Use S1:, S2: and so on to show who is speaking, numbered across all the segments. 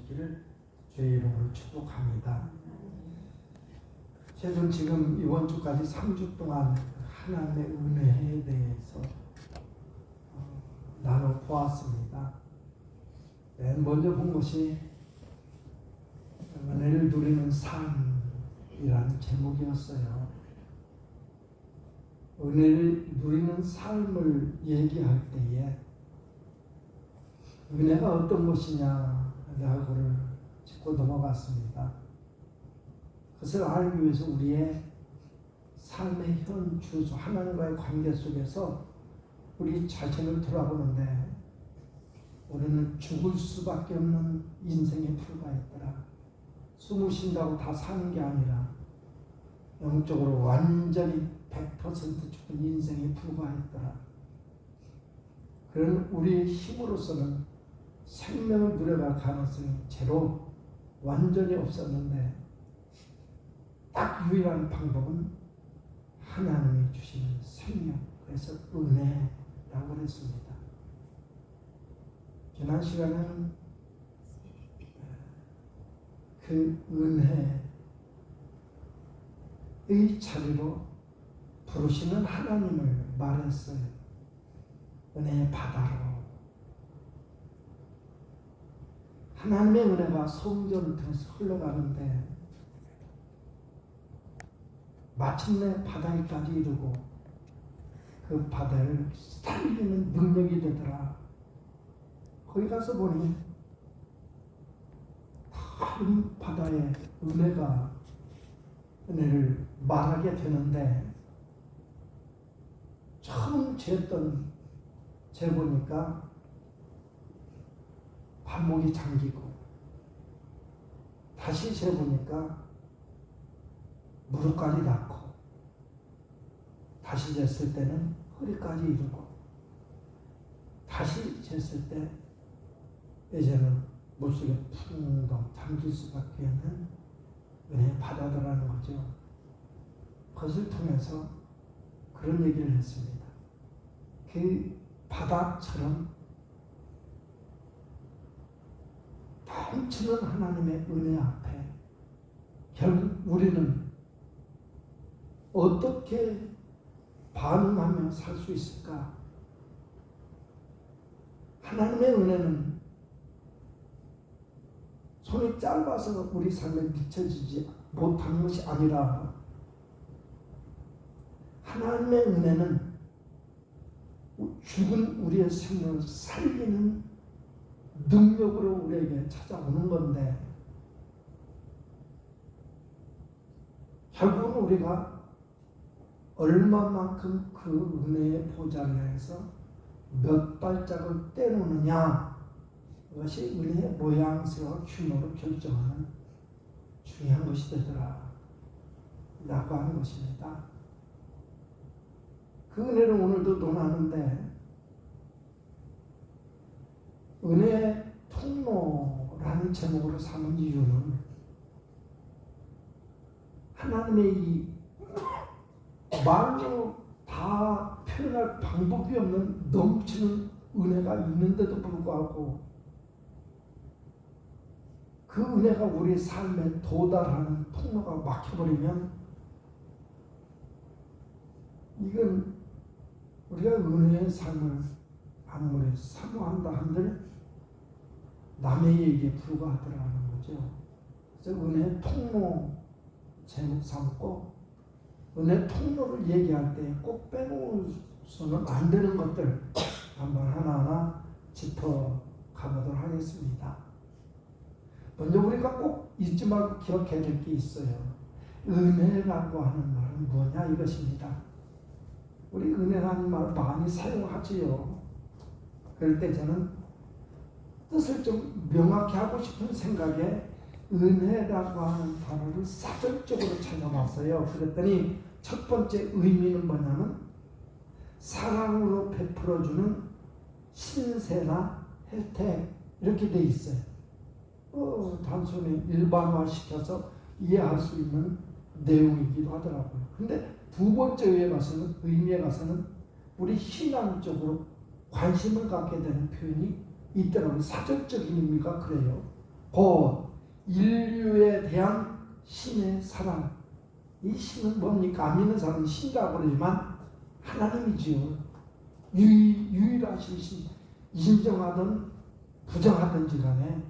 S1: 기를 주의 이름으로 축복합니다. 저는 지금 이번 주까지 3주 동안 하나님의 은혜에 대해서 나눠 보았습니다. 맨 먼저 본 것이 은혜를 누리는 삶이라는 제목이었어요. 은혜를 누리는 삶을 얘기할 때에 은혜가 어떤 것이냐라고를 짚고 넘어갔습니다. 그것을 알기 위해서 우리의 삶의 현 주소 하나님과의 관계 속에서 우리 자신을 돌아보는데 우리는 죽을 수밖에 없는 인생에 불과했더라. 숨을 쉰다고 다 사는 게 아니라 영적으로 완전히 100% 죽은 인생에 불과했더라. 그런 우리의 힘으로서는 생명을 누려갈 가능성이 제로 완전히 없었는데 딱 유일한 방법은 하나님이 주시는 생명, 그래서 은혜라고 했습니다. 지난 시간에는 그 은혜의 자리로 부르시는 하나님을 말했어요. 은혜의 바다로. 하나님의 은혜가 성전을 통해서 흘러가는데 마침내 바다에까지 이르고 그 바다를 살리는 능력이 되더라. 거기 가서 보니 다른 바다의 은혜를 말하게 되는데 처음 재보니까 발목이 잠기고 다시 재보니까 무릎까지 닿고 다시 쟀을 때는 허리까지 이르고 다시 쟀을 때 이제는 물속에 풍덩 잠길 수밖에 없는 은혜의 바다더라는 거죠. 그것을 통해서 그런 얘기를 했습니다. 그 바다처럼 넘치는 하나님의 은혜 앞에 결국 우리는 어떻게 반응하며 살 수 있을까? 하나님의 은혜는 손이 짧아서 우리 삶에 미쳐지지 못한 것이 아니라 하나님의 은혜는 죽은 우리의 생명을 살리는 능력으로 우리에게 찾아오는 건데 결국은 우리가 얼마만큼 그 은혜의 보좌에서 몇 발짝을 떼놓느냐, 그것이 은혜의 모양새와 규모를 결정하는 중요한 것이 되더라 라고 하는 것입니다. 그 은혜를 오늘도 논하는데 은혜의 통로라는 제목으로 삼은 이유는 하나님의 이 말로 다 표현할 방법이 없는 넘치는 은혜가 있는데도 불구하고 그 은혜가 우리 삶에 도달하는 통로가 막혀버리면 이건 우리가 은혜의 삶을 아무리 사모한다 한들 남의 얘기에 불과하더라는 거죠. 그래서 은혜의 통로 제목 삼고 은혜 통로를 얘기할 때 꼭 빼놓고서는 안 되는 것들 한번 하나하나 짚어 가보도록 하겠습니다. 먼저 우리가 꼭 잊지 말고 기억해야 될 게 있어요. 은혜라고 하는 말은 뭐냐 이것입니다. 우리 은혜라는 말 많이 사용하지요. 그럴 때 저는 뜻을 좀 명확히 하고 싶은 생각에 은혜라고 하는 단어를 사전적으로 찾아봤어요. 그랬더니 첫 번째 의미는 뭐냐면 사랑으로 베풀어주는 신세나 혜택 이렇게 돼 있어요. 단순히 일반화시켜서 이해할 수 있는 내용이기도 하더라고요. 근데 두 번째 의미에 가서는 우리 신앙적으로 관심을 갖게 되는 표현이 있더라고요. 사전적인 의미가 그래요. 곧 인류에 대한 신의 사랑. 이 신은 뭡니까? 안 믿는 사람은 신이라고 그러지만 하나님이지요. 유일하신 신. 인정하든 부정하든지 간에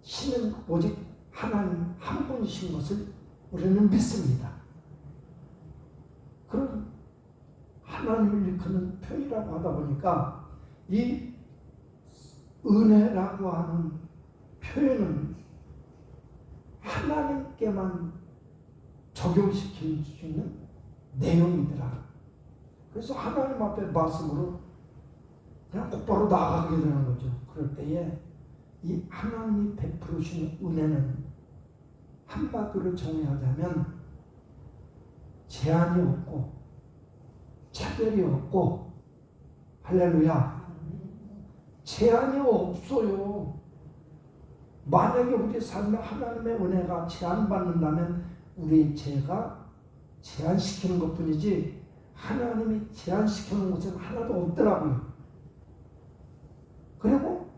S1: 신은 오직 하나님 한 분이신 것을 우리는 믿습니다. 그런 하나님을 일컫는 표현이라고 하다 보니까 이 은혜라고 하는 표현은 하나님께만 적용시킬 수 있는 내용이더라. 그래서 하나님 앞에 말씀으로 그냥 곧바로 나아가게 되는 거죠. 그럴 때에 이 하나님이 베풀으시는 은혜는 한마디로 정의하자면 제한이 없고 차별이 없고, 할렐루야, 제한이 없어요. 만약에 우리 삶에 하나님의 은혜가 제한받는다면 우리 죄가 제한시키는 것뿐이지 하나님이 제한시키는 것은 하나도 없더라고요. 그리고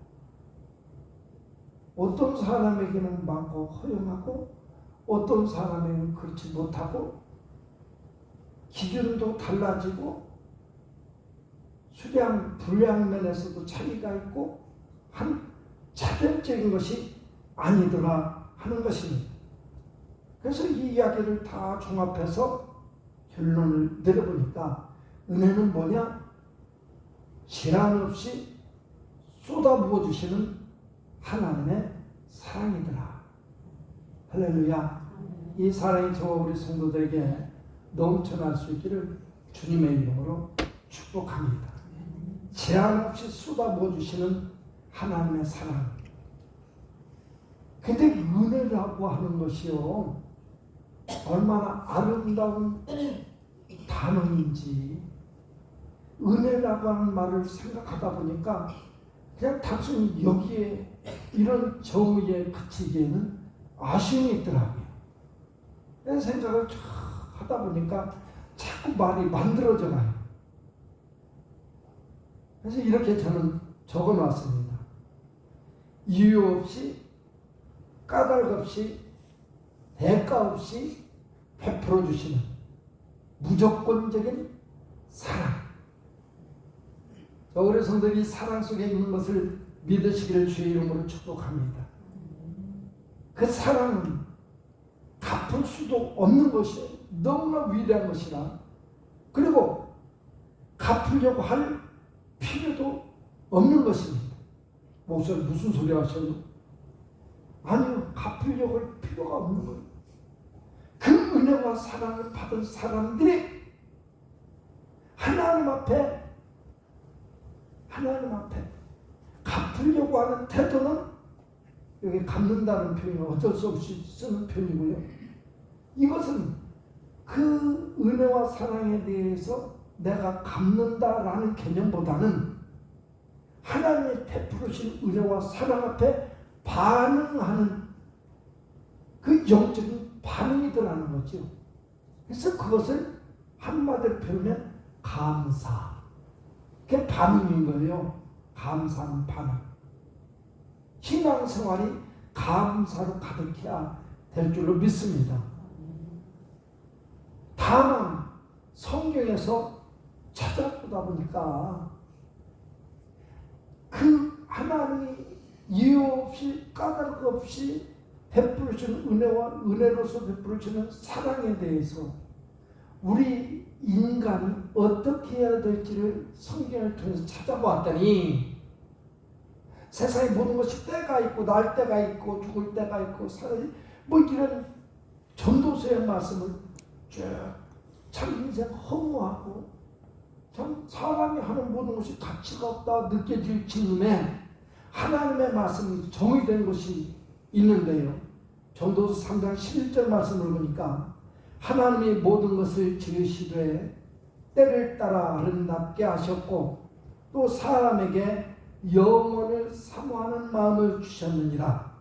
S1: 어떤 사람에게는 많고 허용하고 어떤 사람에게는 그렇지 못하고 기준도 달라지고 수량, 분량 면에서도 차이가 있고 한 차별적인 것이 아니더라 하는 것입니다. 그래서 이 이야기를 다 종합해서 결론을 내려보니까 은혜는 뭐냐? 제한 없이 쏟아부어 주시는 하나님의 사랑이더라. 할렐루야. 이 사랑이 저와 우리 성도들에게 넘쳐날 수 있기를 주님의 이름으로 축복합니다. 제한 없이 쏟아부어 주시는 하나님의 사랑. 근데 은혜라고 하는 것이요, 얼마나 아름다운 단어인지, 은혜라고 하는 말을 생각하다 보니까 그냥 단순히 여기에 이런 정의에 그치기에는 아쉬움이 있더라고요. 내 생각을 쫙 하다 보니까 자꾸 말이 만들어져 가요. 그래서 이렇게 저는 적어놨습니다. 이유 없이, 까닭 없이, 대가 없이 베풀어 주시는 무조건적인 사랑. 우리 성도들이 사랑 속에 있는 것을 믿으시기를 주의 이름으로 축복합니다. 그 사랑은 갚을 수도 없는 것이에요. 너무나 위대한 것이라. 그리고 갚으려고 할 필요도 없는 것입니다. 목사님 무슨 소리 하셔요? 아니요, 갚으려고 할 필요가 없는 거예요. 그 은혜와 사랑을 받은 사람들이 하나님 앞에 갚으려고 하는 태도는, 여기 갚는다는 표현은 어쩔 수 없이 쓰는 표현이고요. 이것은 그 은혜와 사랑에 대해서 내가 갚는다라는 개념보다는 하나님의 베풀으신 은혜와 사랑 앞에 반응하는 그 영적인 반응이더라는 거죠. 그래서 그것을 한마디로 표현하면 감사. 그게 반응인 거예요. 감사는 반응. 신앙생활이 감사로 가득해야 될 줄로 믿습니다. 다만 성경에서 찾아보다 보니까 그 하나님이 이유 없이 까닭 없이 베풀으시는 은혜와 은혜로서 베풀으시는 사랑에 대해서 우리 인간이 어떻게 해야 될지를 성경을 통해서 찾아보았더니 세상에 모든 것이 때가 있고 날 때가 있고 죽을 때가 있고 뭐 이런 전도서의 말씀을 쭉 참 인생 허무하고 참 사람이 하는 모든 것이 가치가 없다 느껴질 즈음에 하나님의 말씀이 정의된 것이 있는데요. 전도서 3장 11절 말씀을 보니까 하나님이 모든 것을 지으시되 때를 따라 아름답게 하셨고 또 사람에게 영원을 사모하는 마음을 주셨느니라.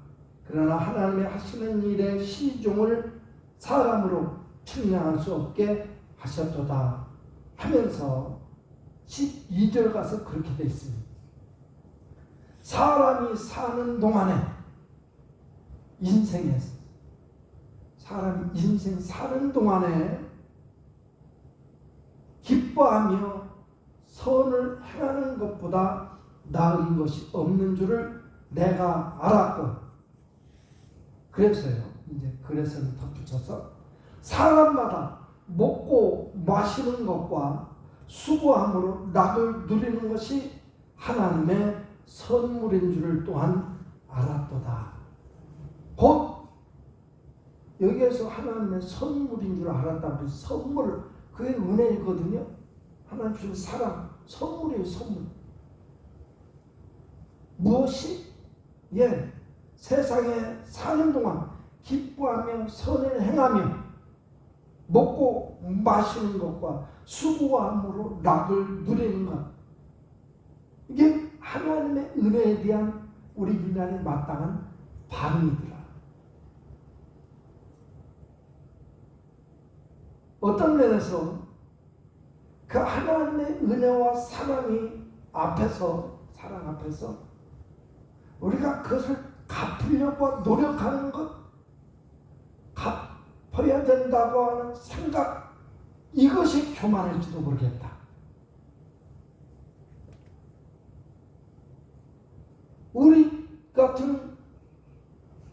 S1: 그러나 하나님의 하시는 일의 시종을 사람으로 측량할 수 없게 하셨도다 하면서 12절 가서 그렇게 되어 있습니다. 사람이 사는 동안에 인생에서 사람 인생 사는 동안에 기뻐하며 선을 행하는 것보다 나은 것이 없는 줄을 내가 알았고, 그래서요, 이제 그래서는 덧붙여서 사람마다 먹고 마시는 것과 수고함으로 낙을 누리는 것이 하나님의 선물인 줄을 또한 알았도다. 곧 여기에서 하나님의 선물인 줄 알았다고. 선물, 그게 은혜이거든요. 하나님 주신 사랑, 선물이에요. 선물. 무엇이? 세상에 사는 동안 기뻐하며 선을 행하며 먹고 마시는 것과 수고함으로 낙을 누리는 것, 이게 하나님의 은혜에 대한 우리 인간의 마땅한 반응이더라. 어떤 면에서 그 하나님의 은혜와 사랑이 앞에서, 사랑 앞에서 우리가 그것을 갚으려고 노력하는 것, 갚아야 된다고 하는 생각, 이것이 교만일지도 모르겠다. 우리 같은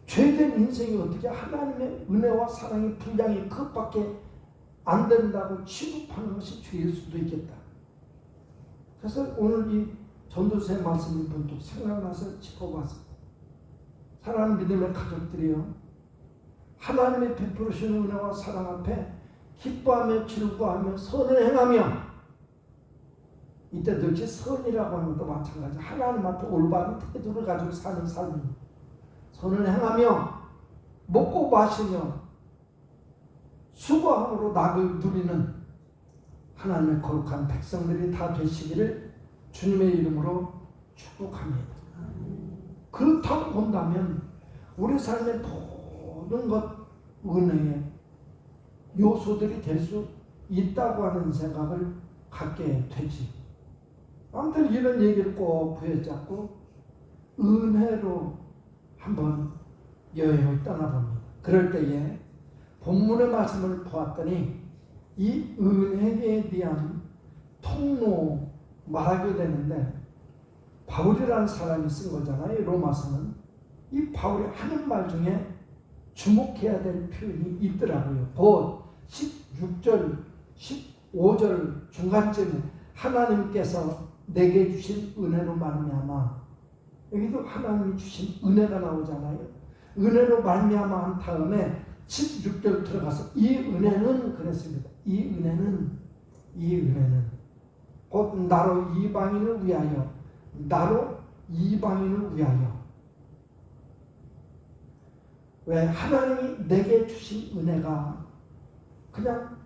S1: 죄된 인생이 어떻게 하나님의 은혜와 사랑의 분량이 그것밖에 안 된다고 취급하는 것이 죄일 수도 있겠다. 그래서 오늘 이 전도서의 말씀이 문득 생각나서 짚어봤습니다. 사랑하는 믿음의 가족들이요, 하나님의 베푸시는 은혜와 사랑 앞에 기뻐하며 즐거워하며 선을 행하며, 이때 늘 선이라고 하는 것도 마찬가지, 하나님 앞에 올바른 태도를 가지고 사는 삶입니다. 선을 행하며 먹고 마시며 수고함으로 낙을 누리는 하나님의 거룩한 백성들이 다 되시기를 주님의 이름으로 축복합니다. 그렇다고 본다면 우리 삶의 모든 것 은혜의 요소들이 될 수 있다고 하는 생각을 갖게 되지. 아무튼 이런 얘기를 꼭 부여잡고 은혜로 한번 여행을 떠나봅니다. 그럴 때에 본문의 말씀을 보았더니 이 은혜에 대한 통로 말하게 되는데, 바울이라는 사람이 쓴 거잖아요. 로마서는. 이 바울이 하는 말 중에 주목해야 될 표현이 있더라고요. 곧 16절, 15절 중간쯤에 하나님께서 내게 주신 은혜로 말미암아, 여기도 하나님이 주신 은혜가 나오잖아요. 은혜로 말미암아 한 다음에 16절 들어가서 이 은혜는 그랬습니다. 이 은혜는 곧 나로 이방인을 위하여, 나로 이방인을 위하여. 왜? 하나님이 내게 주신 은혜가 그냥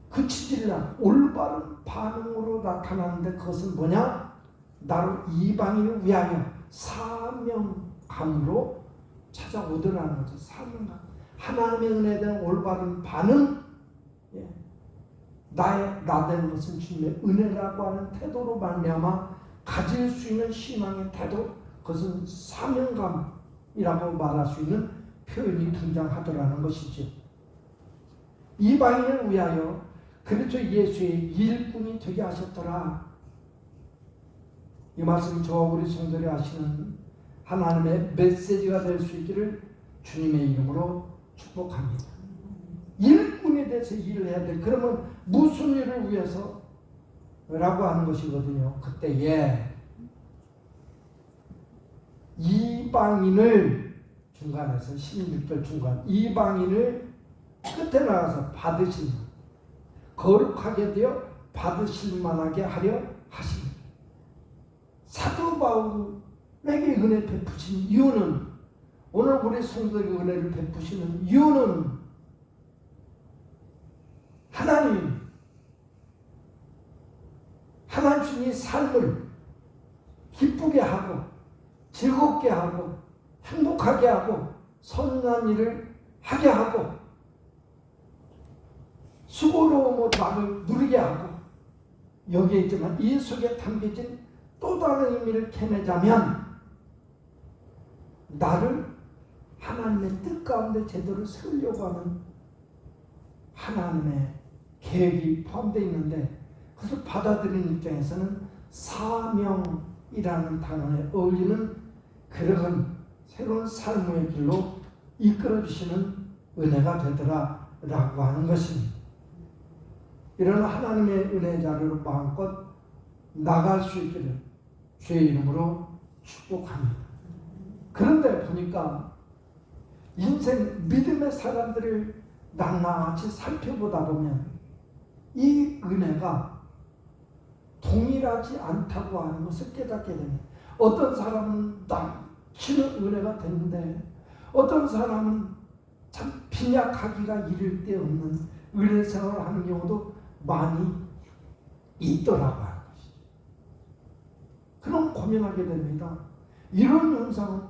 S1: 그치질 않고 올바른 반응으로 나타나는데, 그것은 뭐냐? 나로 이방인을 위하여 사명감으로 찾아오더라는 거죠. 사명감. 하나님의 은혜에 대한 올바른 반응, 나 되는 것은 주님의 은혜라고 하는 태도로 말미암아 가질 수 있는 신앙의 태도, 그것은 사명감이라고 말할 수 있는 표현이 등장하더라는 것이죠. 이방인을 위하여 그리스도 예수의 일꾼이 되게 하셨더라. 이 말씀 저와 우리 성도들이 아시는 하나님의 메시지가 될 수 있기를 주님의 이름으로 축복합니다. 일꾼에 대해서 일을 해야 돼. 그러면 무슨 일을 위해서? 라고 하는 것이거든요. 그때에 이방인을, 중간에서 16절 중간, 이방인을 끝에 나가서 받으신, 거룩하게 되어 받으실 만하게 하려 하십니다. 사도 바울에게 은혜 베푸신 이유는, 오늘 우리 성도에게 은혜를 베푸시는 이유는 하나님 주님 삶을 기쁘게 하고 즐겁게 하고 행복하게 하고 선한 일을 하게 하고 수고로움으로 나를 누리게 하고, 여기에 있지만 이 속에 담겨진 또 다른 의미를 캐내자면 나를 하나님의 뜻 가운데 제대로 세우려고 하는 하나님의 계획이 포함되어 있는데, 그것을 받아들이는 입장에서는 사명이라는 단어에 어울리는 그러한 새로운 삶의 길로 이끌어 주시는 은혜가 되더라 라고 하는 것입니다. 이런 하나님의 은혜 자리로 마음껏 나갈 수 있기를 주의 이름으로 축복합니다. 그런데 보니까 인생 믿음의 사람들을 낱낱이 살펴보다 보면 이 은혜가 동일하지 않다고 하는 것을 깨닫게 됩니다. 어떤 사람은 넘치는 은혜가 됐는데 어떤 사람은 참 빈약하기가 이를 데 없는 은혜 생활을 하는 경우도 많이 있더라고 하는 것이죠. 그럼 고민하게 됩니다. 이런 현상은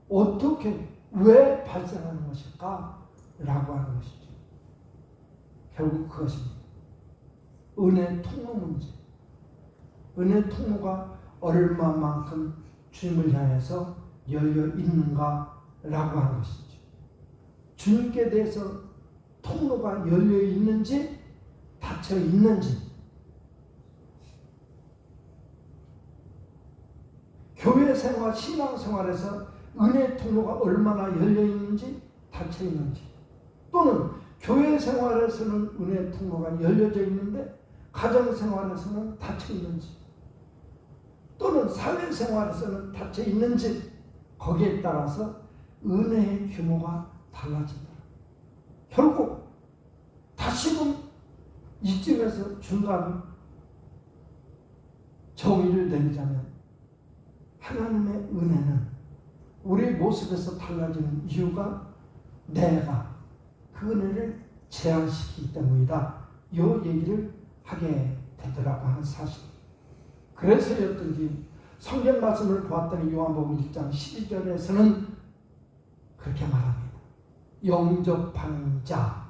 S1: 어떻게 왜 발생하는 것일까? 라고 하는 것이죠. 결국 그것입니다. 은혜 통로 문제. 은혜 통로가 얼마만큼 주님을 향해서 열려 있는가 라고 하는 것이죠. 주님께 대해서 통로가 열려 있는지 닫혀 있는지, 교회 생활, 신앙 생활에서 은혜 통로가 얼마나 열려 있는지 닫혀 있는지, 또는 교회 생활에서는 은혜 통로가 열려져 있는데 가정 생활에서는 닫혀 있는지, 또는 사회 생활에서는 닫혀 있는지, 거기에 따라서 은혜의 규모가 달라진다. 결국 다시금 이쯤에서 중간 정의를 내리자면 하나님의 은혜는 우리 모습에서 달라지는 이유가 내가 그 은혜를 제한시키기 때문이다. 이 얘기를 하게 되더라고 하는 사실. 그래서였던지 성경 말씀을 보았더니 요한복음 1장 12절에서는 그렇게 말합니다. 영접하는 자,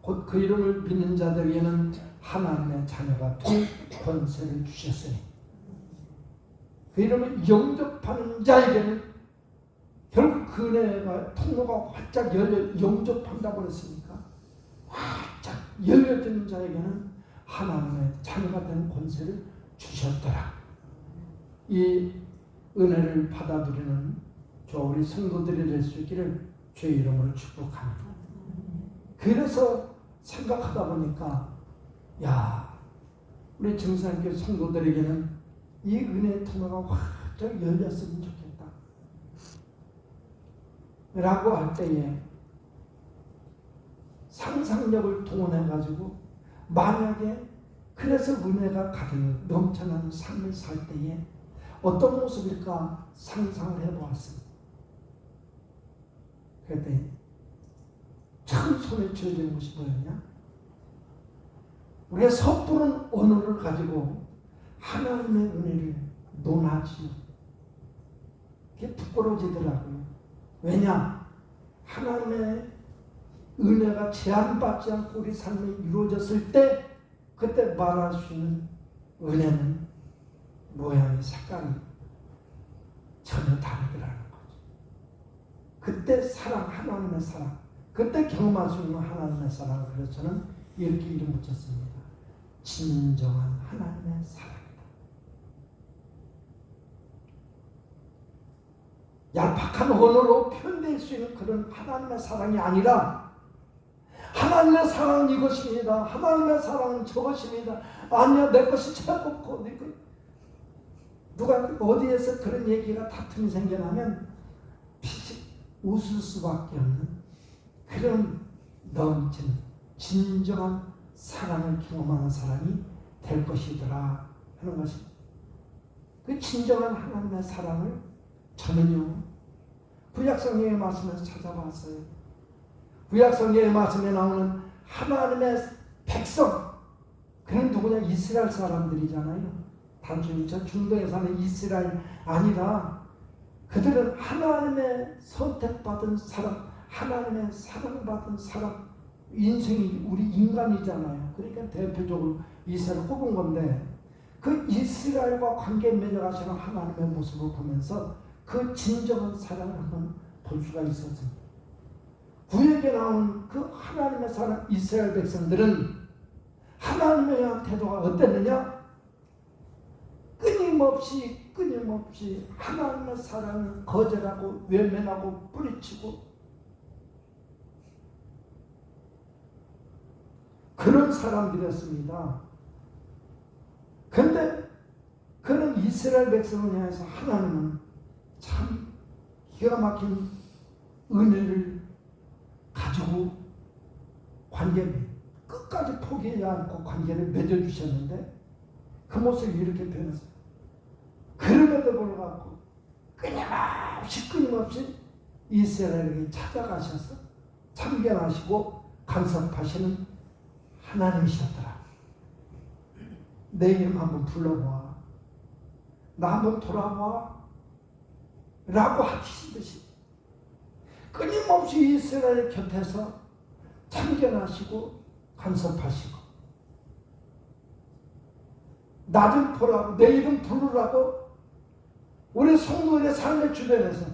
S1: 곧 그 이름을 믿는 자들에게는 하나님의 자녀가 될 권세를 주셨으니, 그 이름을 영접하는 자에게는 결국 그 은혜가 통로가 활짝 열려 영접한다고 그랬으니까 활짝 열려지는 자에게는 하나님의 자녀가 되는 권세를 주셨더라. 이 은혜를 받아들이는 저 우리 성도들이 될 수 있기를 주의 이름으로 축복합니다. 그래서 생각하다 보니까 우리 증산교회 성도들에게는 이 은혜의 통로가 활짝 열렸으면 좋겠다 라고 할 때에 상상력을 동원해 가지고 만약에 그래서 은혜가 가득 넘쳐나는 삶을 살 때에 어떤 모습일까 상상을 해보았습니다. 그랬더니 참 손에 쥐어지는 것이 뭐였냐? 우리가 섣부른 언어를 가지고 하나님의 은혜를 논하지, 그게 부끄러워지더라고요. 왜냐? 하나님의 은혜가 제한받지 않고 우리 삶에 이루어졌을 때 그때 말할 수 있는 은혜는 모양이, 색깔이 전혀 다르더라는 거죠. 그때 사랑, 하나님의 사랑, 그때 경험할 수 있는 하나님의 사랑을 그래서 저는 이렇게 이름 붙였습니다. 진정한 하나님의 사랑이다. 얄팍한 언어로 표현될 수 있는 그런 하나님의 사랑이 아니라 하나님의 사랑은 이것입니다. 하나님의 사랑은 저것입니다. 아니야, 내 것이 최고고 내 것. 누가 어디에서 그런 얘기가 다툼이 생겨나면 피식 웃을 수밖에 없는 그런 넘치는 진정한 사랑을 경험하는 사람이 될 것이더라 하는 것입니다. 그 진정한 하나님의 사랑을 저는요 구약성경의 말씀에서 찾아봤어요. 구약성경의 말씀에 나오는 하나님의 백성, 그는 누구냐? 이스라엘 사람들이잖아요. 단순히 저 중동에 사는 이스라엘 아니라 그들은 하나님의 선택받은 사람, 하나님의 사랑받은 사람, 인생이 우리 인간이잖아요. 그러니까 대표적으로 이스라엘을 꼽은 건데 그 이스라엘과 관계 맺어가시는 하나님의 모습을 보면서 그 진정한 사랑을 한번 볼 수가 있었습니다. 구약에 나온 그 하나님의 사람 이스라엘 백성들은 하나님에 대한 태도가 어땠느냐? 끊임없이 하나님의 사랑을 거절하고 외면하고 뿌리치고 그런 사람들이었습니다. 그런데 그런 이스라엘 백성을 향해서 하나님은 참 기가 막힌 은혜를 가지고 관계를 끝까지 포기하지 않고 관계를 맺어주셨는데 그 모습이 이렇게 변했어요. 그럼에도 불구하고 끊임없이 이스라엘에게 찾아가셔서 참견하시고 간섭하시는 하나님이셨더라. 내 이름 한번 불러봐. 나 한번 돌아봐. 라고 하시듯이 끊임없이 이스라엘 곁에서 참견하시고 간섭하시고 나 좀 보라고 내 이름 부르라고 우리 성도들의 삶의 주변에서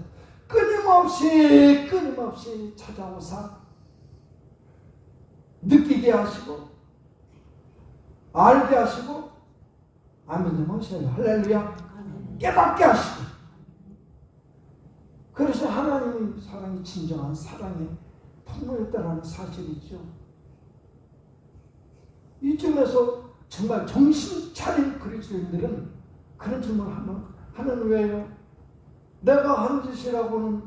S1: 끊임없이 찾아오사 느끼게 하시고 알게 하시고 아멘 좀 하셔요. 할렐루야. 깨닫게 하시고 그래서 하나님의 사랑이 진정한 사랑의 통로였다는 사실이죠. 이쯤에서 정말 정신 차린 그리스도인들은 그런 질문을 하는 왜요? 내가 한 짓이라고는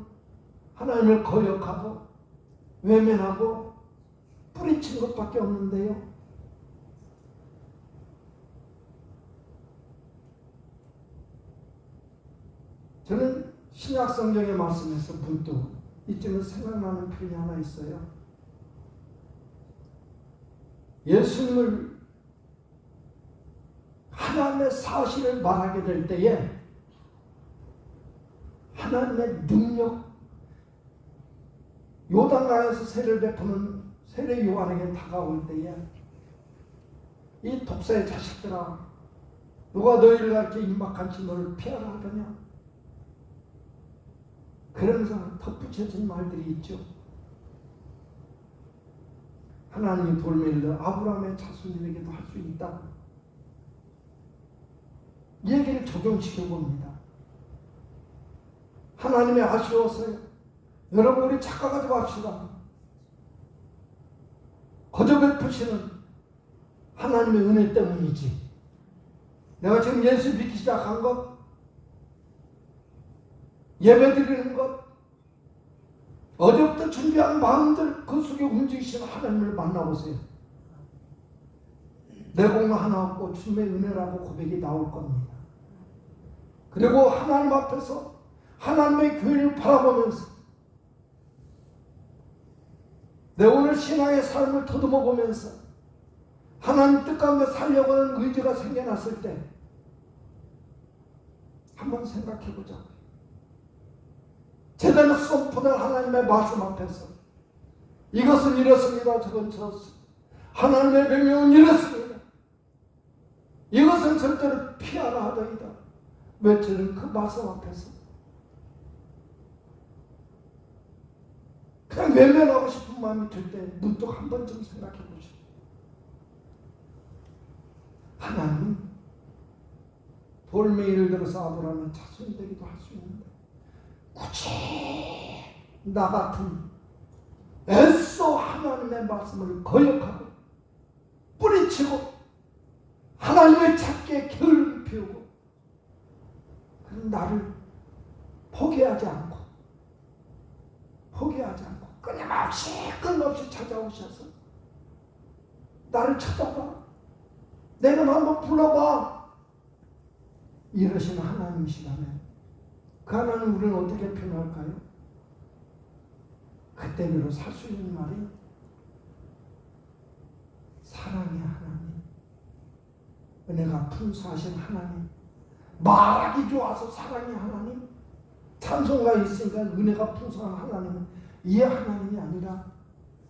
S1: 하나님을 거역하고 외면하고 뿌리친 것밖에 없는데요. 저는 신약 성경의 말씀에서 문득 이쯤에 생각나는 표현이 하나 있어요. 예수님을 하나님의 사실을 말하게 될 때에 하나님의 능력, 요단강에서 세례를 베푸는 세례 요한에게 다가올 때에 이 독사의 자식들아 누가 너희를 가르쳐 임박한지 너를 피하라 하더냐. 그러면서 덧붙여진 말들이 있죠. 하나님이 돌메일러 아브라함의 자손들에게도 할 수 있다고 이 얘기를 적용시켜 봅니다. 하나님의 아쉬워서요. 여러분 우리 착각하지 맙시다. 거저 베푸시는 하나님의 은혜 때문이지. 내가 지금 예수 믿기 시작한 것, 예배 드리는 것, 어제부터 준비한 마음들 그 속에 움직이시는 하나님을 만나보세요. 내 공로 하나 없고 주님의 은혜라고 고백이 나올 겁니다. 그리고 하나님 앞에서 하나님의 교회를 바라보면서 내 오늘 신앙의 삶을 더듬어 보면서 하나님 뜻 가운데 살려고 하는 의지가 생겨났을 때 한번 생각해 보자. 제대로 선포된 하나님의 말씀 앞에서 이것은 이렇습니다. 저건 저렇습니다. 하나님의 명령은 이렇습니다. 이것은 절대로 피하라 하더이다. 왜 저는 그 말씀 앞에서 그냥 외면하고 싶은 마음이 들 때 문득 한 번쯤 생각해 보시오. 하나님은 돌멩이를 들어서 아브라함의 자손이 되기도 할 수 있는데 굳이 나 같은 애써 하나님의 말씀을 거역하고 뿌리치고 하나님의 찾기에 게으름을 피우고 그런 나를 포기하지 않고 끊임없이 찾아오셔서 나를 찾아봐. 내 이름 한번 불러봐. 이러시는 하나님이시라면 그 하나님 우리는 어떻게 표현할까요? 그때 비로 살 수 있는 말이 사랑의 하나님, 은혜가 풍성하신 하나님, 말하기 좋아서 사랑의 하나님, 찬송가 있으니까 은혜가 풍성한 하나님은 이 하나님이 아니라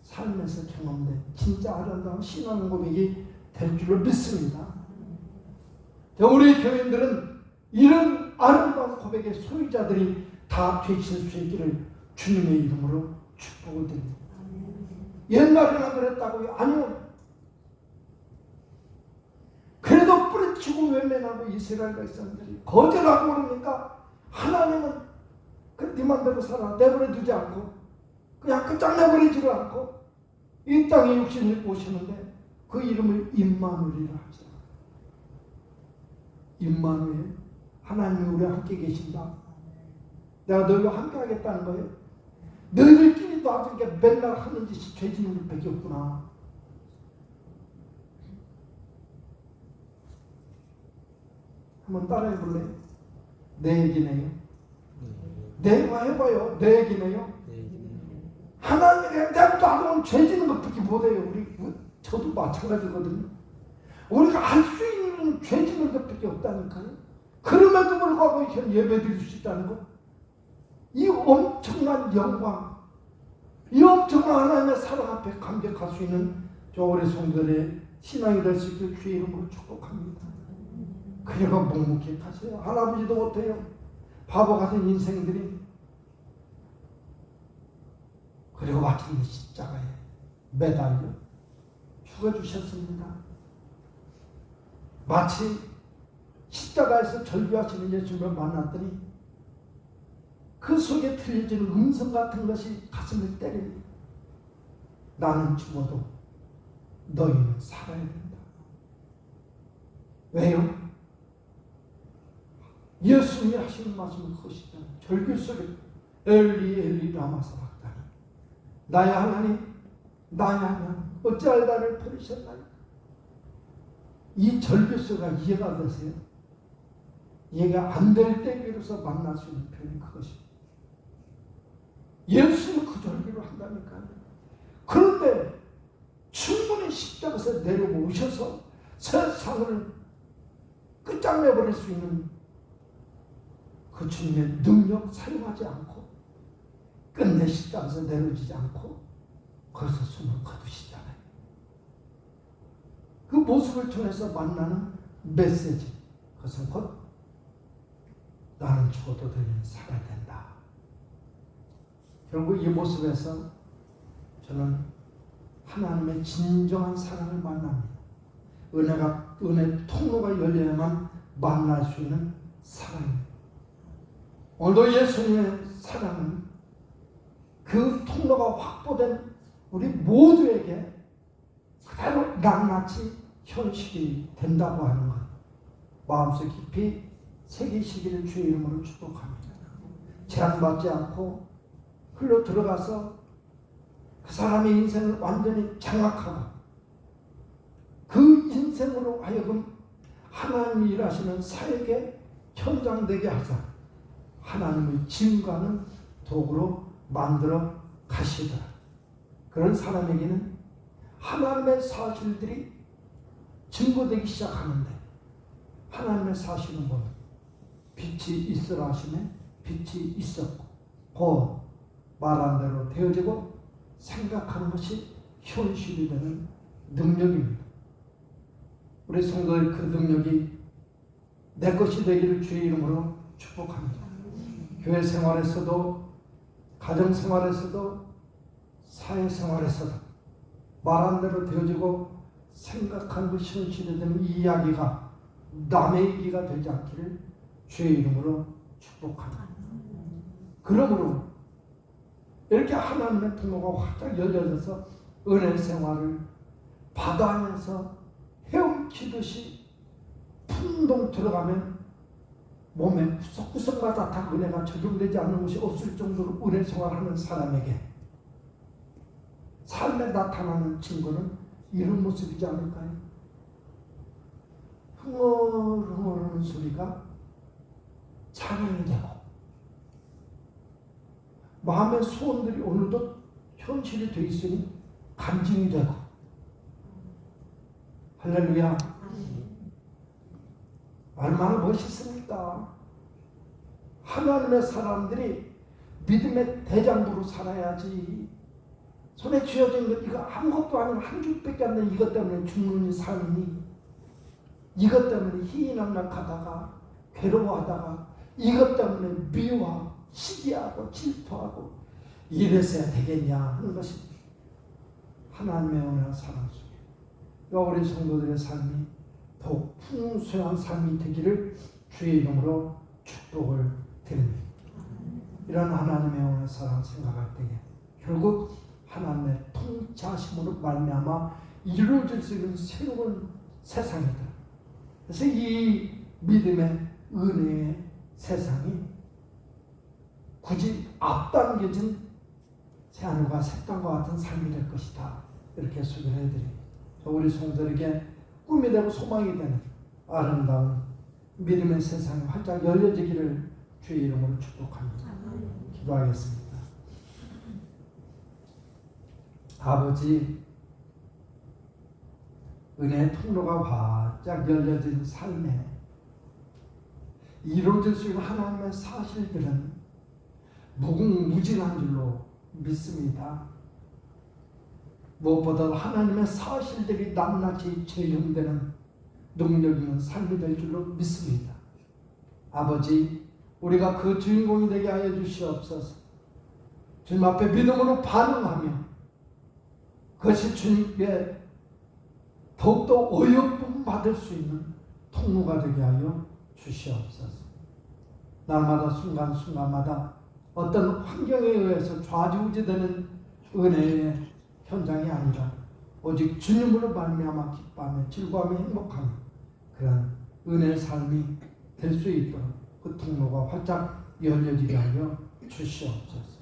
S1: 삶에서 경험된 진짜 아름다운 신앙 고백이 될 줄로 믿습니다. 우리 교인들은 이런 아름다운 고백의 소유자들이 다 되실 수 있기를 주님의 이름으로 축복을 드립니다. 옛날에는 그랬다고요? 아니요. 그래도 뿌리치고 외면하고 이스라엘 백성들이 거절하고 그러니까 하나님은 네 맘대로 살아 내버려 두지 않고 그냥 끝장내버리지를 않고 이 땅에 육신을 입고 오시는데 그 이름을 임마누엘이라 하죠. 임마누엘, 하나님이 우리와 함께 계신다. 내가 너희와 함께 하겠다는 거예요. 너희들끼리 놔둔 게 맨날 하는 짓이 죄 짓는 것밖에 없구나. 한번 따라해 볼래요? 내 얘기네요. 내가 해봐요. 내 얘기네요. 하나님의 나도 죄 짓는 것밖에 못해요. 저도 마찬가지거든요. 우리가 할 수 있는 죄 짓는 것밖에 없다니까요. 그럼에도 불구하고 예배 드릴 수 있다는 것. 이 엄청난 영광, 이 엄청난 하나님의 사랑 앞에 감격할 수 있는 저 우리 성도들의 신앙이 될 수 있길 주의 이름으로 축복합니다. 그래가 묵묵히 하세요. 할아버지도 못해요. 바보 같은 인생들이. 그리고 마침내 십자가에 매달려 죽어주셨습니다. 마치 십자가에서 절규하시는 예수님을 만났더니 그 속에 들려지는 음성 같은 것이 가슴을 때립니다. 나는 죽어도 너희는 살아야 된다. 왜요? 예수님이 하시는 말씀은 그것이잖아요. 절규 속에 엘리 엘리 라마 사박다니 나의 하나님 나의 하나님 어찌하여 나를 버리셨나요? 이 절규 속에 이해가 되세요? 이해가 안 될 때 비로소 만날 수 있는 표현이 그것입니다. 예수는 그 절규를 한다니까요. 그런데 충분히 십자가에서 내려오셔서 세상을 끝장내버릴 수 있는 그 주님의 능력 사용하지 않고 끝내 십자가에서 내려오지 않고 거기서 숨을 거두시잖아요. 그 모습을 통해서 만나는 메시지, 그것은 곧 나는 죽어도 너희는 살아야 된다. 결국 이 모습에서 저는 하나님의 진정한 사랑을 만납니다. 은혜 통로가 열려야만 만날 수 있는 사랑입니다. 오늘도 예수님의 사랑은 그 통로가 확보된 우리 모두에게 그대로 낱낱이 현실이 된다고 하는 것 마음속 깊이 새기시기를 주의 이름으로 축복합니다. 제한받지 않고 흘러 들어가서 그 사람의 인생을 완전히 장악하고 그 인생으로 하여금 하나님이 일하시는 사역의 현장 되게 하사 하나님을 증거하는 도구로 만들어 가시더라. 그런 사람에게는 하나님의 사실들이 증거되기 시작하는데 하나님의 사실은 뭐냐? 빛이 있으라 하시면 빛이 있었고 곧 말한 대로 되어지고 생각하는 것이 현실이 되는 능력입니다. 우리 성도들 그 능력이 내 것이 되기를 주의 이름으로 축복합니다. 교회 생활에서도 가정 생활에서도 사회 생활에서도 말한 대로 되어지고 생각한 것이 현실이 되는 이 이야기가 남의 얘기가 되지 않기를 주의 이름으로 축복합니다. 그러므로 이렇게 하나님의 통로가 활짝 열려져서 은혜 생활을 바다 안에서 헤엄치듯이 풍덩 들어가면 몸에 구석구석마다 다 은혜가 적용되지 않는 것이 없을 정도로 은혜 생활하는 사람에게 삶에 나타나는 증거는 이런 모습이지 않을까요? 흥얼흥얼하는 소리가 찬양이 되고 마음의 소원들이 오늘도 현실이 되어 있으니 간증이 되고 할렐루야. 얼마나 멋있습니까? 하나님의 사람들이 믿음의 대장부로 살아야지. 손에 쥐어진 것 이거 아무것도 아니고 한 줄밖에 안 되는 이것 때문에 죽는 삶이 이것 때문에 희희낙낙하다가 괴로워하다가 이것 때문에 미워하고 시기하고 질투하고 이래서야 되겠냐 하는 것이 하나님의 은혜와 사랑 속에 우리 성도들의 삶이 더욱 풍성한 삶이 되기를 주의 이름으로 축복을 드립니다. 이런 하나님의 은혜 사랑 생각할 때에 결국 하나님의 통치하심으로 말미암아 이루어질 수 있는 새로운 세상이다. 그래서 이 믿음의 은혜의 세상이 굳이 앞당겨진 새하늘과 새 땅과 같은 삶이 될 것이다. 이렇게 소개를 해드립니다. 우리 성도들에게 꿈이 되고 소망이 되는 아름다운 믿음의 세상이 활짝 열려지기를 주의 이름으로 축복합니다. 기도하겠습니다. 아버지, 은혜의 통로가 활짝 열려진 삶에 이루어질 수 있는 하나님의 사실들은 무궁무진한 줄로 믿습니다. 무엇보다 하나님의 사실들이 낱낱이 재현되는 능력 있는 삶이 될 줄로 믿습니다. 아버지, 우리가 그 주인공이 되게 하여 주시옵소서. 주님 앞에 믿음으로 반응하며 그것이 주님께 더욱더 어여쁨 받을 수 있는 통로가 되게 하여 주시옵소서. 날마다 순간순간마다 어떤 환경에 의해서 좌지우지되는 은혜의 현장이 아니라 오직 주님으로 말미암아 기뻐하며 즐거워하며 행복하며 그런 은혜의 삶이 될 수 있도록 그 통로가 활짝 열려지게 하여 주시옵소서.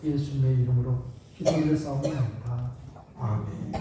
S1: 예수님의 이름으로 기도를 싸움합니다. 아멘.